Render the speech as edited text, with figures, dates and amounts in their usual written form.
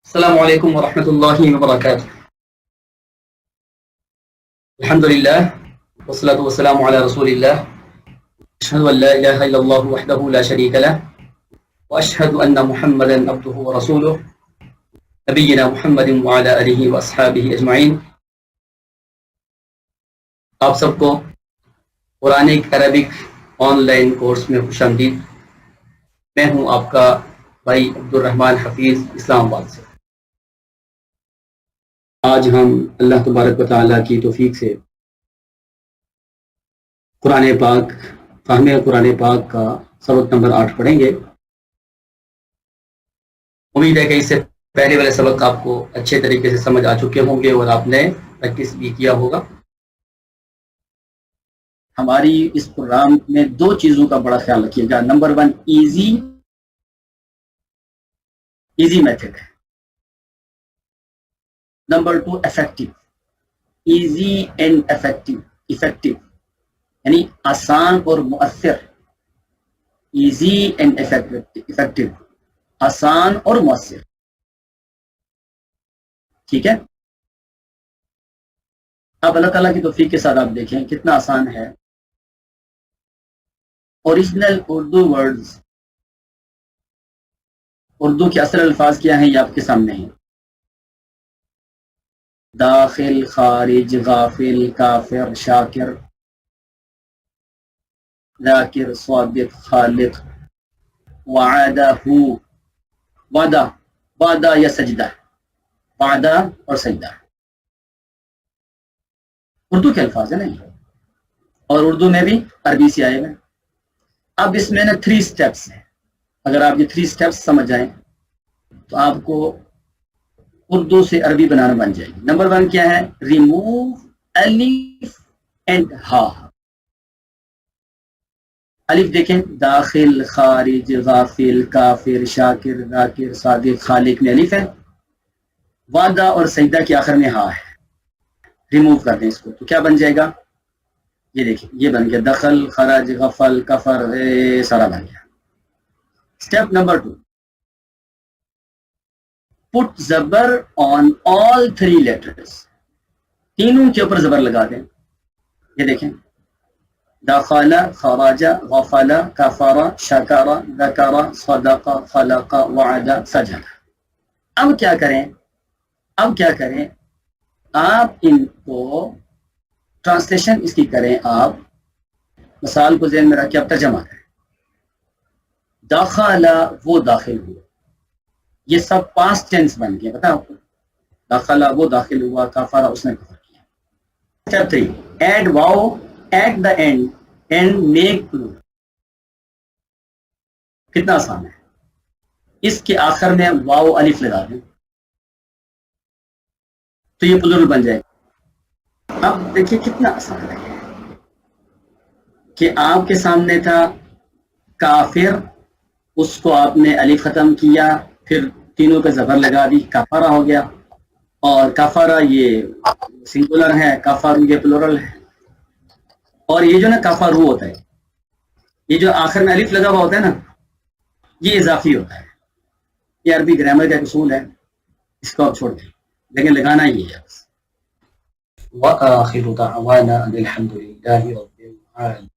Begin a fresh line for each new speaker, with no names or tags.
السلام علیکم ورحمۃ اللہ وبرکاتہ. الحمد للہ والصلاة والسلام علی رسول اللہ. اشہد ان لا الہ الا اللہ وحدہ لا شریک لہ واشہد ان محمدا عبدہ ورسولہ نبینا محمد وعلی آلہ واصحابہ اجمعین. آپ سب کو Quranic Arabic on line course میں خوش آمدید. میں ہوں آپ کا بھائی عبد الرحمن حفیظ اسلام آباد سے. آج ہم اللہ تبارک و تعالیٰ کی توفیق سے قرآن پاک فہم قرآن پاک کا سبق نمبر 8 پڑھیں گے. امید ہے کہ اس سے پہلے والے سبق آپ کو اچھے طریقے سے سمجھ آ چکے ہوں گے اور آپ نے پریکٹس بھی کیا ہوگا. ہماری اس پروگرام میں 2 چیزوں کا بڑا خیال رکھیے گا. نمبر 1 ایزی میتھڈ ہے. Number 2 effective. Easy and effective یعنی آسان اور مؤثر. ایزی اینڈ افیکٹو آسان اور مؤثر. ٹھیک ہے. اب اللہ تعالیٰ کی توفیق کے ساتھ آپ دیکھیں کتنا آسان ہے. اوریجنل اردو ورڈز، اردو کے اصل الفاظ کیا ہیں یہ آپ کے سامنے ہیں. داخل، خارج، غافل، کافر، شاکر، ذاکر، صادق، خالق، وعدہ، وعدہ یا سجدہ. وعدہ اور سجدہ اردو کے الفاظ ہیں نا یہ، اور اردو میں بھی عربی سے آئے ہوئے. اب اس میں نا 3 سٹیپس ہیں. اگر آپ یہ 3 سٹیپس سمجھ جائیں تو آپ کو اردو سے عربی بنانا بن جائے گی. نمبر 1 کیا ہے؟ ریموو الف اینڈ ہا. الف دیکھیں، داخل، خارج، غافل، کافر، شاکر، ذاکر، صادق، خالق میں الف ہے. وعدہ اور سجدہ کے آخر میں ہا ہے. ریموو کر دیں اس کو تو کیا بن جائے گا؟ یہ دیکھیں، یہ بن گیا دخل، خرج، غفل، کفر، سارا بن گیا. اسٹیپ نمبر 2، پٹ زبر آن آل 3 لیٹرز. تینوں کے اوپر زبر لگا دیں. یہ دیکھیں، دخل، خرج، غفل، کفر، شکر، ذکر، صدق، خلق، وعد، سجد. اب کیا کریں؟ آپ ان کو ٹرانسلیشن اس کی کریں. آپ مثال کو ذہن میں رکھ کے اب ترجمہ کریں. دخل وہ داخل ہوا. یہ سب پاسٹ ٹینس بن گیا. بتا آپ کو، دخل وہ داخل ہوا، کفر اس نے کفر کیا. اسٹیپ 3، ایڈ واو at the end and make plural. کتنا آسان ہے. اس کے آخر میں واو الف لگا دیں تو یہ پلورل بن جائے گا. اب دیکھیے کتنا آسان ہے کہ آپ کے سامنے تھا کافر، اس کو آپ نے الف ختم کیا، پھر تینوں پہ زبر لگا دی، کفارہ ہو گیا. اور کفارہ یہ سنگولر ہے، کفار یہ پلورل ہے. اور یہ جو نا کفارو ہوتا ہے، یہ جو آخر میں الف لگا ہوا ہوتا ہے نا، یہ اضافی ہوتا ہے. یہ عربی گرامر کا اصول ہے، اس کو آپ چھوڑ دیں، لیکن لگانا یہ ہے بس. وآخر دعوانا ان الحمد للہ رب العالمین.